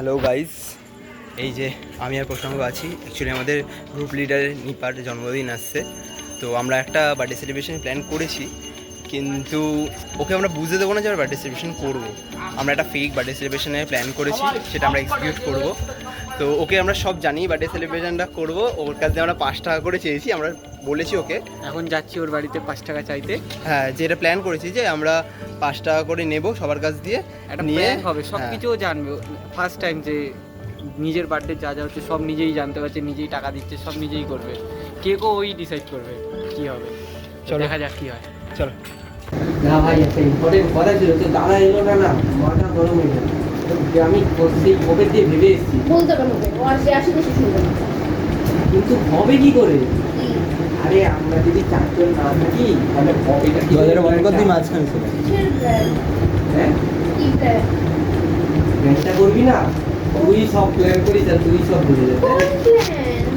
Hello guys, এই যে আমি আর প্রসঙ্গ আছি। অ্যাকচুয়ালি আমাদের গ্রুপ লিডারের নিপার জন্মদিন আসছে, তো আমরা একটা বার্থডে সেলিব্রেশন প্ল্যান করেছি, কিন্তু ওকে আমরা বুঝতে দেবো না যে আমরা বার্থডে সেলিব্রেশন করবো। আমরা একটা ফেক বার্থডে সেলিব্রেশনের প্ল্যান করেছি, সেটা আমরা এক্সিকিউট করব। তো ওকে আমরা সব জানি বার্থডে সেলিব্রেশনটা করবো। ওর কাছে আমরা 5 টাকা করে চেয়েছি, আমরা বলেছি ওকে। এখন যাচ্ছি ওর বাড়িতে 5 টাকা চাইতে। হ্যাঁ, যেটা প্ল্যান করেছি যে আমরা 5 টাকা করে নেব সবার কাছ দিয়ে, একটা নিয়ে প্ল্যান হবে, সব কিছুও জানবে। ফার্স্ট টাইম যে নিজের বার্থডে যা যা হচ্ছে সব নিজেই জানতে পারছে, নিজেই টাকা দিচ্ছে, সব নিজেই করবে। কেকও ওই ডিসাইড করবে কি হবে। চলো দেখা যাক কি হয়। চলো। না ভাই, একটা ইম্পর্টেন্ট কথা ছিল, তো দাদা এলো না, মাথা গরম হয়ে গেল। আমি সেই কবে দিয়ে ভেবে এসেছি, বলতে পারবো ও আর যে আসলে সে শুনবে না। কিন্তু হবে কি করে? আরে আমরা যদি 4 জন না থাকি তাহলে হবেটা কি? মাঝখানে ছিল। কিসের প্ল্যান? হ্যাঁ, কি প্ল্যান? প্ল্যানটা করবি না, তুই সব প্ল্যান করিস আর তুই সব বুঝে যাবি। কোন প্ল্যান?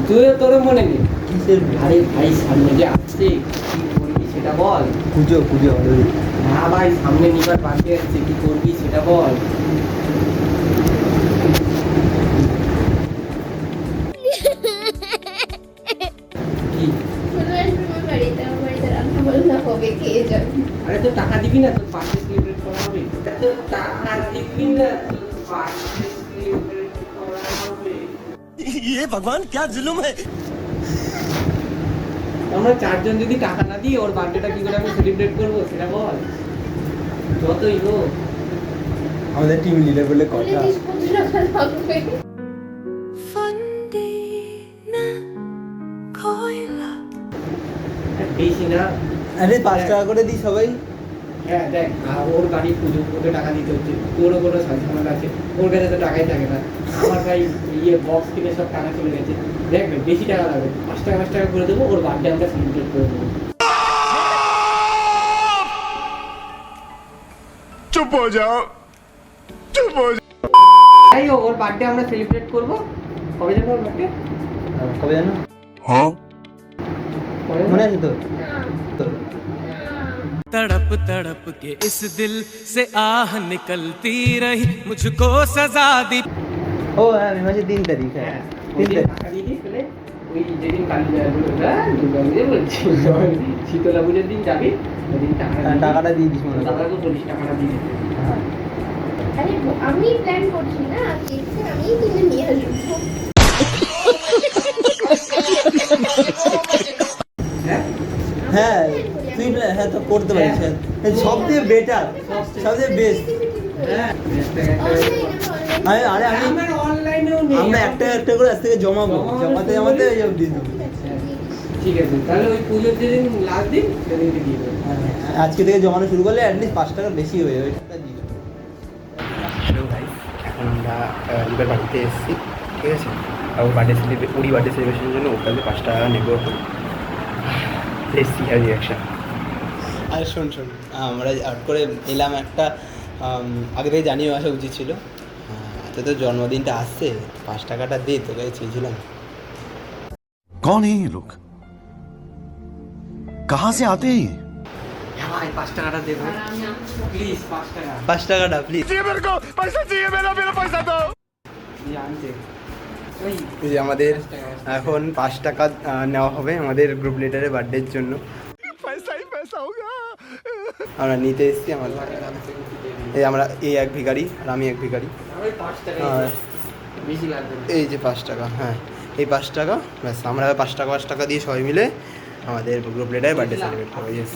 তুই তোর মনে নেই কিসের? আরে ভাই, সামনে যে আসছে কি করবি সেটা বল। পুজো না ভাই, সামনে নিবার বাকি আছে, কি করবি সেটা বল। কি? চলে আসবে আমার বাড়িতে, আমার বাড়িতে রান্না বান্না হবে, খেয়ে যাবে। আরে তো টাকা দিবি না, তোর পার্টি সেলিব্রেট করা হবে। তো টাকা দিবি না, তোর পার্টি সেলিব্রেট করা হবে। ये भगवान क्या जुल्म है। আমরা 4 জন যদি টাকা না দিই, ওর বার্থডেটা কি করে আমি সেলিব্রেট করবো সেটা বল। যতই হোক আমাদের টিম লিডার বলে কথা। পুলিশ কত টাকা লাগবে? বেশি না। আরে 5 টাকা করে দিই সবাই। হ্যাঁ দেখ, ওর গাড়ি পুজো, ওকে টাকা দিতে হচ্ছে, তোরও কোনো সাজা আছে, ওর কাছে তো টাকাই থাকে না। আমার ভাই বক্স কিনে সব টাকা চলে গেছে। দেখ ভাই, বেশি টাকা লাগবে, 5 টাকা করে দেবো, ওর বার্থডে আমরা সেলিব্রেট করে দেবো। चुप हो जाओ, चुप हो जाओ। তাই ওর বার্থডে আমরা সেলিব্রেট করবো। কবে জানো ওর বার্থডে? কবে জানো? हाँ মনে আছে তো? तड़प तड़प के इस दिल से आह निकलती रही, मुझको सजा दी। ও হ্যাঁ, মে মাসের 3 তারিখ। হ্যাঁ, 3 তারিখ। টাকা দিয়ে দিস, তাহলে ওই যেদিন কালী দুর্গা পুজো বলছি, শীতলা পুজোর দিন যাবি, ওদিন টাকাটা দিয়ে দিস মনে হয়। দাদাকে বলিস টাকাটা দিয়ে দিতে। হ্যাঁ। আরে আমি প্ল্যান করছি না, কেকটা আমি কিনে নিয়ে আসবো। হ্যাঁ তুই হ্যাঁ তো করতে পারিস। সবচেয়ে বেটার, সবচেয়ে বেস্ট। হ্যাঁ, আরে আমি আমার অনলাইনেও নেই। আমরা একটা একটা করে আজ থেকে জমাবো, জমাতে এই অবধি দেবো। ঠিক আছে, তাহলে ওই পুজোর যেদিন লাস্ট দিন সেদিন দিয়ে দেবো। আজকে থেকে জমানো শুরু করলে অ্যাটলিস্ট 5 টাকা বেশি হয়ে যাবে। হ্যালো গাইস, এখন আমরা লিবার বাড়িতে এসেছি, ঠিক আছে? আর ওর বার্থডে সেলিব্রেশনের জন্য ওর কাছে 5 টাকা নেবো এখন। Let's see her reaction. আরে শোন, আমরা আউট করে এলাম একটা, আগে থেকে জানিয়ে আসা উচিত ছিল। তো জন্মদিনটা আসছে, 5 টাকাটা দে, তোকে চেয়েছিলাম। कौन है ये लोग, कहाँ से आते हैं ये? হ্যাঁ ভাই, 5 টাকাটা দেবো প্লিজ, 5 টাকা 5 টাকাটা প্লিজ। चाहिए मेरे को पैसा चाहिए, मेरा पैसा दो। দিয়ে আনতে। ওই এই যে আমাদের এখন 5 টাকা নেওয়া হবে আমাদের গ্রুপ লিডারের বার্থডের জন্য। पैसा ही पैसा होगा। আমরা নিতে এসেছি আমাদের। এই আমরা এই এক ভিখারি আর আমি এক ভিখারি। ওই 5 টাকা আর বেশি লাগবে না। এই যে 5 টাকা, হ্যাঁ এই 5 টাকা ব্যাস। আমরা 5 টাকা দিয়ে সবাই মিলে আমাদের গ্রুপ লিডারের বার্থডে সেলিব্রেট করবো। ইয়েস।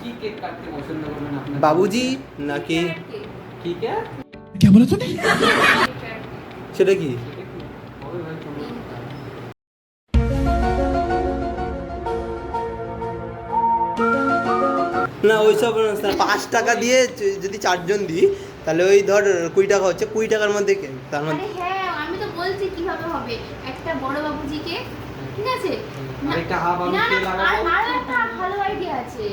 কি কেক কাটতে পছন্দ করবেন আপনারা? বাবুজি নাকি কি কেক? क्या बोला तूने? সেটা কি? হবে ভাই, চলো। না ওইসব 5 টাকা দিয়ে যদি 4 জন দিই তাহলে ওই ধর 20 টাকা হচ্ছে, 20 টাকার মধ্যে তার মধ্যে। আরে হ্যাঁ, আমি তো বলছি কিভাবে হবে। একটা বড় বাবুজি কেক, ঠিক আছে? আরেকটা হাফ আমি না, খেয়ে লাগাবো। আর একটা ভালো আইডিয়া আছে।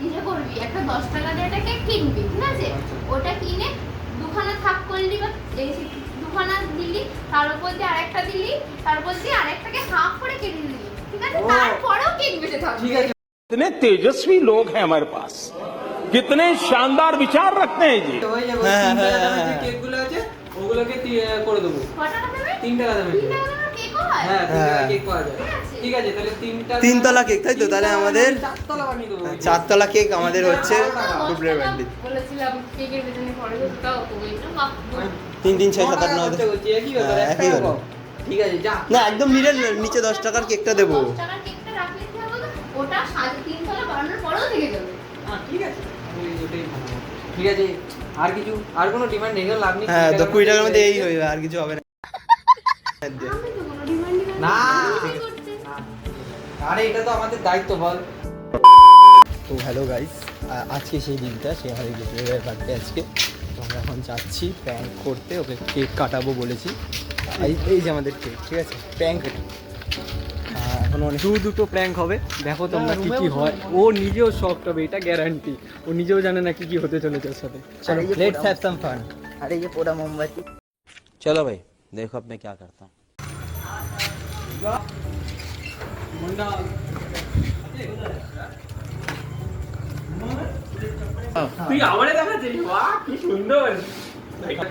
ইয়ে করবি, একটা 10 টাকা দিয়ে একটা কেক কিনবি, ঠিক আছে? ওটা কিনে দুখানা থাক করলি, বা এই দুখানা দিলি, তার উপর দিয়ে আরেকটা দিলি, তারপর দিয়ে আরেকটাকে হাফ করে কেটে দিলি, ঠিক আছে? তারপরেও কেক বেঁচে থাকবে। ঠিক আছে। कितने तेजस्वी लोग हैं हमारे पास, कितने शानदार विचार रखते हैं जी। ওই যে হ্যাঁ, তিন হ্যাঁ, টাকা দামের হ্যাঁ, যে কেকগুলো আছে, ওগুলোকে করে দেবো। ক টাকা দেবে? 3 টাকা দেবে। 3 টাকা দেবে কেক হয়? হ্যাঁ 3 টাকা হ্যাঁ। কেক পাওয়া যায়। ঠিক আছে। ঠিক আছে তাহলে 3 টাকা 3 তলা কেক, তাই তো? তাহলে আমাদের 4 তলা বানিয়ে দেবো। 4 তলা কেক আমাদের হচ্ছে আমরা 10 গ্রুপ লিডার টাকা বার্থডে। বলেছিলাম কেকের পেছনে খরচটাও ওই না বাপ 3 3 6 7 8 9 খরচা করছি, একই ব্যাপার, হ্যাঁ, 1 একই টাকা ব্যাপার। কম। ঠিক আছে যা। না একদম নিচে নিচে 10 টাকার কেকটা দেবো। 10 টাকার কেকটা রাখলে কি হবে? ওটা 3.5 তলা বানানোর পরেও থেকে যাবে। ঠিক আছে ওটাই ভালো হবে। ঠিক আছে আর কিছু আর কোনো ডিমান্ড নেই লাভ নেই। হ্যাঁ তো 20 টাকার মধ্যে এই হইবে, আর কিছু হবে না। আমি তো কোনো ডিমান্ডই না। করতে। আরে এটা তো আমাদের দায়িত্ব বল। তো হ্যালো গাইস, আজকে সেই দিনটা, সে আমাদের গ্রুপ লিডারের বার্থডে আজকে। তো আমরা এখন যাচ্ছি প্র্যাঙ্ক করতে, ওকে কেক কাটাবো বলেছি। এই যে আমাদের কেক, ঠিক আছে? প্র্যাঙ্ক এখন অনেক দুটো প্র্যাঙ্ক হবে, দেখো তোমরা কি কি হয়। ও নিজেও শক হবে, এটা গ্যারান্টি। ও নিজেও জানে না কি কি হতে চলেছে ওর সাথে। চলো লেটস হ্যাভ সাম ফান। अरे ये पूरा मोमबत्ती। चलो भाई देखो अब मैं क्या करता हूँ। তুই আমারে দেখাচ্ছিস? বাহ কি সুন্দর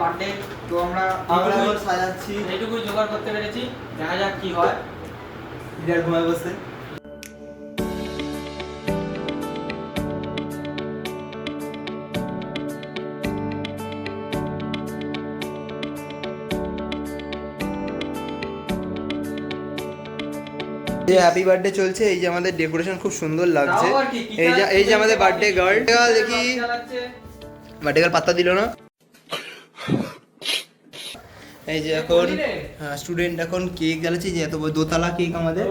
বার্থডে। তো আমরা এখন সাজাচ্ছি, এইটুকু জোগাড় করতে পেরেছি, দেখা যাক কি হয়। লিডার ঘুমায় বসে। যে হ্যাপি বার্থডে চলছে, এই যে আমাদের ডেকোরেশন খুব সুন্দর লাগছে। তাও আর কি, কি এই যে আমাদের বার্থডে গার্ল, দেখি চালাচ্ছে। বার্থডে গার্ল পাত্তা দিল না। এই যে এখন স্টুডেন্ট এখন কেক জ্বালাচ্ছে, যে এত বড় দোতলা কেক আমাদের।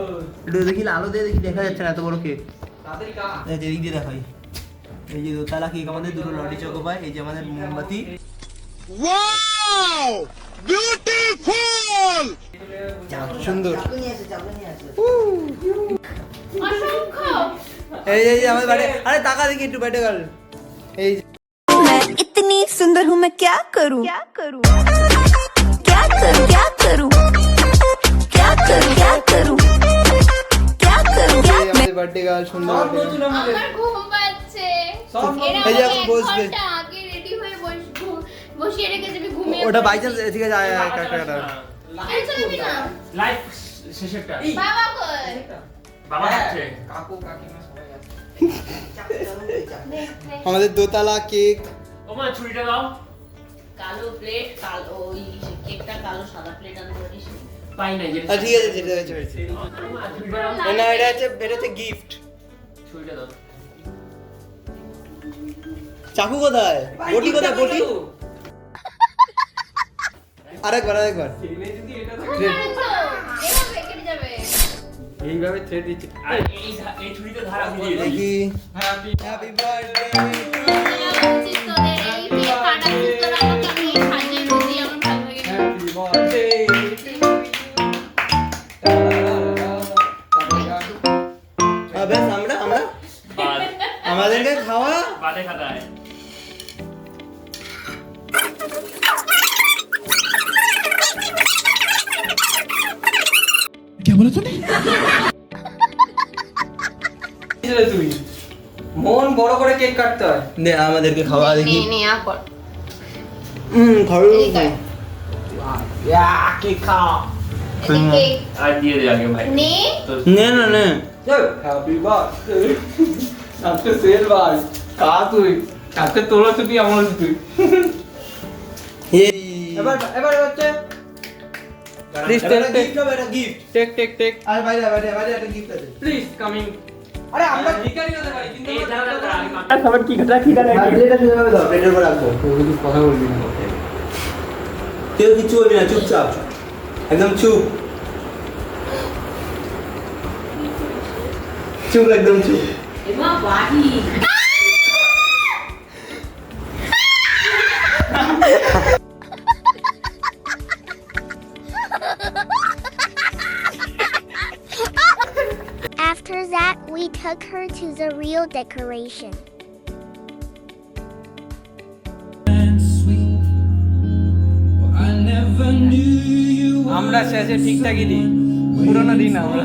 একটু দেখি আলো দিয়ে দেখি, দেখা যাচ্ছে না এত বড় কেক। তাড়াতাড়ি কা। এই যে এদিক দিয়ে দেখাই, এই যে দোতলা কেক আমাদের, দুটো লটি চকো পায়। এই যে আমাদের মোমবাতি। Wow! Beautiful! সুন্দর। অসংখ্য এই যে আমাদের বার্থডে, আরে টাকা দেখি একটু বার্থডে গার্ল। এই যে मैं इतनी सुंदर हूँ मैं क्या करूँ क्या करूँ क्या करूँ क्या करूँ क्या करूँ क्या करूँ क्या करूँ क्या আমাদের বার্থডে গার্ল, সুন্দর সব birthday girl। নতুন আমাদের। আমার ঘুম পাচ্ছে। সব এরা এই যে আমাকে এখন 1 বসবে। ঘন্টা আগে রেডি হয়ে বসিয়ে রেখেছে, আমি ঘুমিয়ে ওটা বাই পড়েছি। চান্স, ঠিক আছে কাটা এই চলবি না। লাইফ শেষেরটা বাবা কই? বাবা আছে কাকু কাকিমা সবাই আছে। দেখ, দেখ। আমাদের দোতলা কেক। ও মা ছুরিটা দাও কালো প্লেট কালো ওই কেকটা কালো সাদা প্লেট আনতে পারিস পাই না যে ঠিক আছে, যেটা হয়েছে হয়েছে। না এটা হচ্ছে গিফট। ছুরিটা দাও চাকু কোথায়? বটি কোথায়? বটি আরেকবার ছেলে যদি এটা ঘুম পাচ্ছে। এভাবে কেটে যাবে। এইভাবে থ্রেড দিচ্ছে। আর এই ছুরিতে ধার আমি দিয়ে দিই দেখি। Happy happy birthday. বলা উচিত তোদের, এই যে কাটাচ্ছিস তোরা আমাকে, আমি এই সাজিয়ে দিদি, আমার ভালো লাগে না। হ্যাপি বার্থডে বেশ আমরা বাদ আমাদেরকে খাওয়া। বাদে খাতা হয় তুই মন বড় করে কেক কাটতে হয়। নে আমাদেরকে খাওয়া দেখি। নে আ কর। খাওয়া। এই কর। কেক খা। এদিকে আর দিয়ে দে আগে ভাই নে। তো নে না নে। হ্যাপি বার্থডে আজকে সেল ভাই খা তুই আজকে তোরা ছুটি আমার ছুটি। এই এবার হচ্ছে প্লিজ এটা গিফট হবে, এটা গিফট। টেক আর বাইরে একটা গিফট আছে। Please coming. আরে আমরা ভিখারি হতে পারি কিন্তু এই দাঁড়া আমরা সবার কি কথা এটা সেভাবে দাও, প্লেটের উপর রাখবো। কিছু কথা বলবি না। কেউ কিছু বলবি না, চুপচাপ একদম চুপ একদম চুপ। এমা বাড়ি After that, we took her to the real decoration. আমরা শেষে ঠিকঠাকই দিই পুরোনো দিন আমরা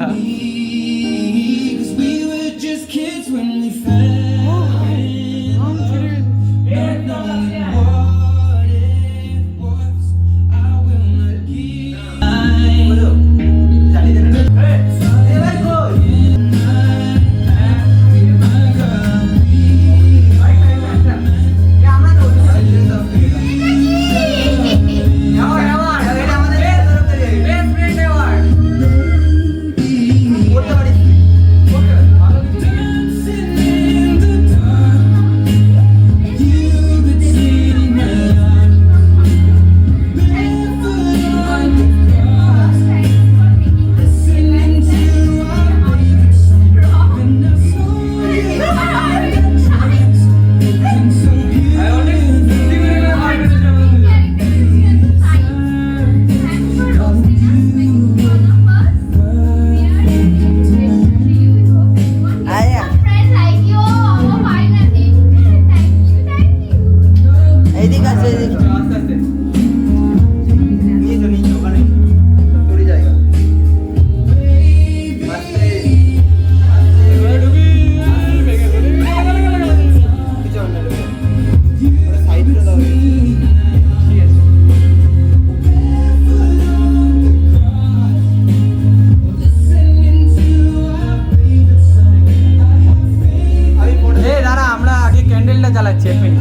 স্প্লেন্ডার চালাচ্ছি এখনই।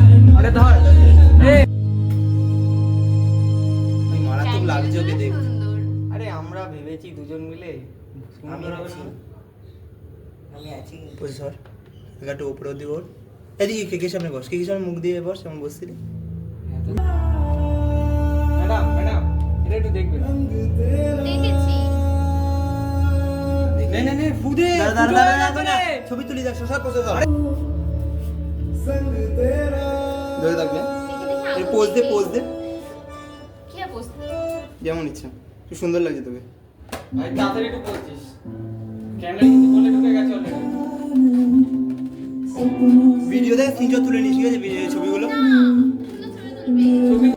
এটা ধর এই মারাত্মক লাগছে ওকে দেখ। সুন্দর। আরে আমরা ভেবেছি দুজন মিলে সুন্দর হবে না? আমি আছি বসে সর একটু উপরে দিকে ওর এদিকে কেকের সামনে বস, কেকের সামনে মুখ দিয়ে বস, যেমন বসছিলি। ম্যাডাম ম্যাডাম এটা একটু দেখবে। দেখেছি। নে নে নে ফুদে দাঁড়া দাঁড়া দাঁড়া দাঁড়া, ছবি তুলি দেখ, সর বসে সর। ধরে থাকবে, দেখে পোজ দে পোজ দে, কি আর পোস্ট? যেমন ইচ্ছা, খুব সুন্দর লাগছে তোকে। ভাই তাড়াতাড়ি একটু বলছিস, ক্যামেরা কিন্তু বলে ঢুকে গেছে অলরেডি। ভিডিও দেখ, স্ক্রিনশট তুলে নিস, ঠিক আছে ছবিগুলো। ছবি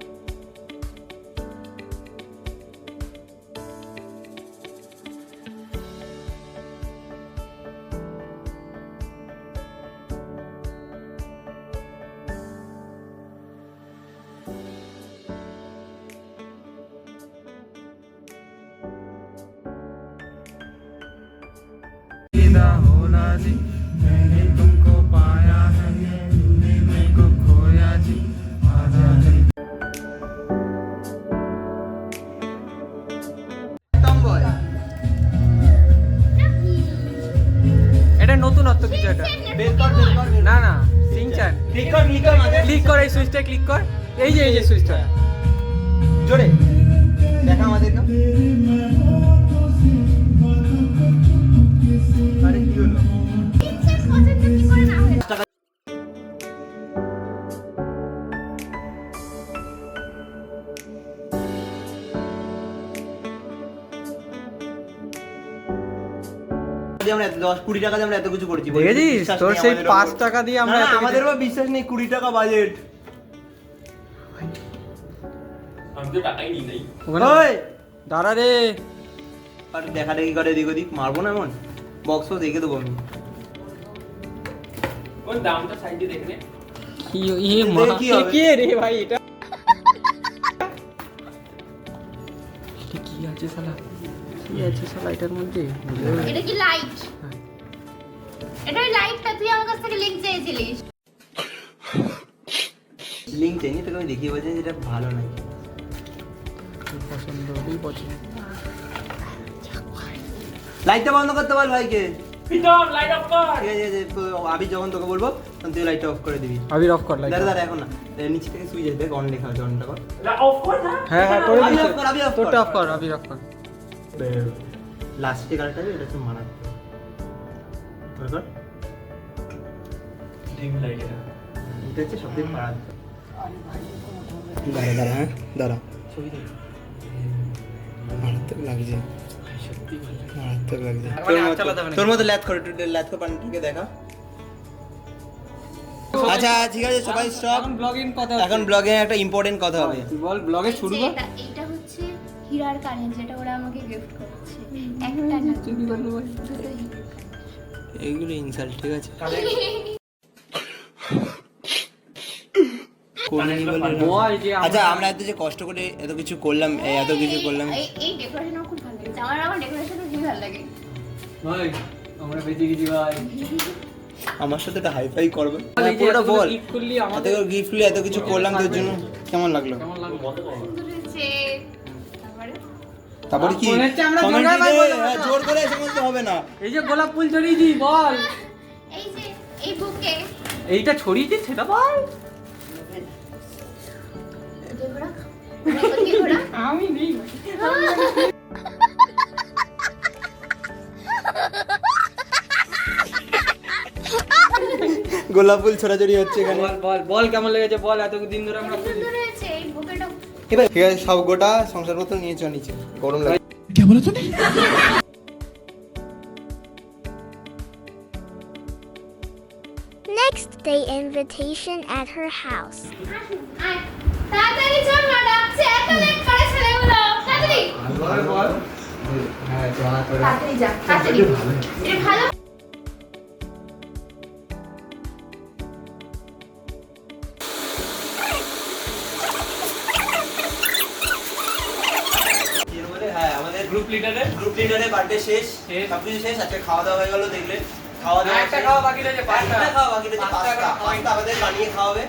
এটা নতুনত্ব কিছু এটা। বের কর বের কর, না না সিংচান ক্লিক কর মাঝে ক্লিক কর, এই সুইচটা ক্লিক কর, এই যে সুইচটা জোরে দেখা আমাদেরকে। আরে কি হলো? কি করে না হয়ে আমরা 10-20 টাকা দিয়ে আমরা এত কিছু করেছি, দেখেছিস বিশ্বাস তোর নেই সেই আমাদের 5 ওপর। টাকা দিয়ে আমরা না, এত কিছু- আমাদের উপর বিশ্বাস নেই, 20 টাকা বাজেট। আমি তো টাকাই নিই নাই। ওখানে ওই দাঁড়া রে, আর দেখা দেখি করে এদিক ওদিক মারবো না এমন, বক্স দেখে দেবো আমি। কোন দামটা সাইডে দেখে নে। কি ইয়ে মা কি হবে? কে রে ভাই এটা? এটা কি আছে শালা, কি আছে শালা এটার মধ্যে? এটা কি লাইট? এটা ওই লাইটটা তুই আমার কাছ থেকে লিংক চেয়েছিলিস। লিঙ্ক চাইনি তোকে, আমি দেখিয়ে বলছি যেটা ভালো নাই। পছন্দ হলেই পছন্দ। লাইটটা বন্ধ করতে বল ভাইকে, প্রীতম লাইট অফ কর। ঠিক আছে? আমি যখন তোকে বলবো তখন তুই লাইটটা অফ করে দিবি। আবির অফ কর লাইট। দাঁড়া দাঁড়া, এখন না, নিচে থেকে সুইচ দেখ, অন লেখা আছে, অনটা কর। অফ কর না। হ্যাঁ হ্যাঁ করে আবির দিছি, off কর, আবির off কর। তোরটা অফ কর, আবির অফ কর। লাস্টে কালারটা এটা হচ্ছে মারাত্মক। কর ডিম লাইট এটা। এটা হচ্ছে সবথেকে মারাত্মক। দাঁড়া দাঁড়া, হ্যাঁ দাঁড়া, ছবি দেখ, মারাত্মক লাগছে, সত্যি ভালো। মারাত্মক লাগছে। মানে আর চালাতে হবে না। তোর মতো ল্যাথ করে, একটু ল্যাথ করে পানিটাকে দেখা। আচ্ছা ঠিক আছে, সবাই স্টপ। এখন ব্লগিং কথা এখন ব্লগে একটা ইম্পর্টেন্ট কথা হবে। তুই বল ব্লগে শুরু কর। এটা হচ্ছে হীরার কানের, যেটা ওরা আমাকে গিফট করেছে। একটা না দুটোই। এইগুলো ইনসাল্ট, ঠিক আছে? বল যে আচ্ছা আমরা এত যে কষ্ট করে এত কিছু করলাম, এত কিছু করলাম, এই ডেকোরেশন খুব ভালো লাগছে আমার ডেকোরেশন খুব ভালো লাগে। ভাই আমরা বেঁচে গেছি ভাই। আমার সাথে একটা হাইফাই করবে এই যে পুরোটা এতগুলো বল। gift করলি এত আমাদের গিফট এত কিছু করলাম তোর জন্য, কেমন লাগলো? কেমন লাগলো? সুন্দর হয়েছে। তারপরে তারপরে কি মনে হচ্ছে আমরা Comment জোর করে দিলে, বলবো না। হ্যাঁ, জোর করে এসে বলতে হবে না। এই যে গোলাপ ফুল ছড়িয়ে দি বল, এই যে এই বুকে এইটা ছড়িয়ে দি সেটা বল। আমি নেই গোলাপ ফুল ছোড়াছড়ি হচ্ছে এখানে। বল বল বল কেমন লেগেছে বল, এতদিন ধরে আমরা খুঁজি। সুন্দর হয়েছে এই বুকেটা। এবার ঠিক আছে, সব গোটা সংসারপত্র নিয়ে চল নিচে, গরম লাগে। Next day invitation at her house. আয়, তাড়াতাড়ি চল না, ডাকছে, এত লেট করে ছেলেগুলো। তাড়াতাড়ি বল হ্যাঁ যা করে তাড়াতাড়ি যা, তাড়াতাড়ি। এটা ভালো। হ্যাঁ, আমাদের গ্রুপ লিডারের বার্থডে শেষ, সবকিছু শেষ। আজকে খাওয়া দাওয়া হয়ে গেল, দেখলে খাওয়া দাওয়া একটা খাওয়া বাকি রয়েছে, পাস্তা। একটা খাওয়া বাকি রয়েছে, পাস্তা পাস্তা। পাস্তা আমাদের বানিয়ে খাওয়াবে,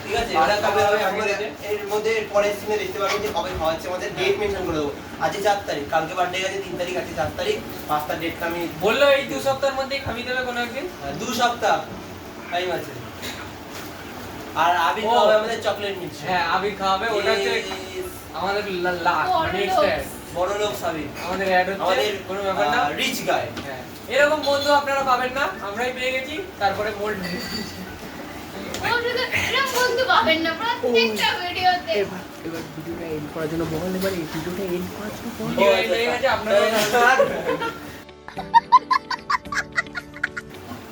ঠিক আছে? পাস্তা এটা কবে হবে বানিয়ে আমাদের দেবে। এর মধ্যে পরের সিনে দেখতে পারবেন যে কবে খাওয়াচ্ছে, আমাদের ডেট মেনশন করে দেবো। আজকে 4 তারিখ, কালকে বার্থডে গেছে 3 তারিখ, আজকে 4 তারিখ। পাস্তার ডেটটা আমি বললো এই 2 সপ্তাহের মধ্যেই খাবি দেবে কোনো একদিন। 2 সপ্তাহ টাইম আছে। আর আবির ও। খাওয়াবে আমাদের চকলেট মিক্স। হ্যাঁ আবির খাওয়াবে, ওটা হচ্ছে আমাদের লাস্ট বড় নেক্সট লোক। বড় লোক সাবির, আমাদের অ্যাড হচ্ছে, আমাদের কোনো ব্যাপার না। রিচ গাই। হ্যাঁ, এরকম বন্ধু আপনারা পাবেন না, আমরাই পেয়ে গেছি। তারপরে মোল্ড ও শুধু এরকম বন্ধু পাবেন না প্রত্যেকটা ভিডিওতে। এবার ভিডিওটা এন্ড করার জন্য বল, এবার এই ভিডিওটা এন্ড করার জন্য বল। ভিডিও এন্ড হয়ে গেছে আপনারা।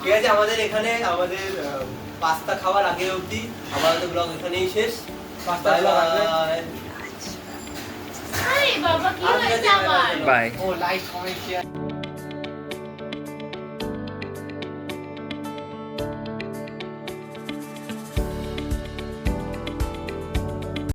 ঠিক আছে, আমাদের এখানে আমাদের পাস্তা খাওয়ার আগে অবধি আমাদের ব্লগ এখানেই শেষ। পাস্তা Bye vlog আসবে। bye. আরে বাবা কি হয়েছে আবার? ও লাইক কমেন্ট শেয়ার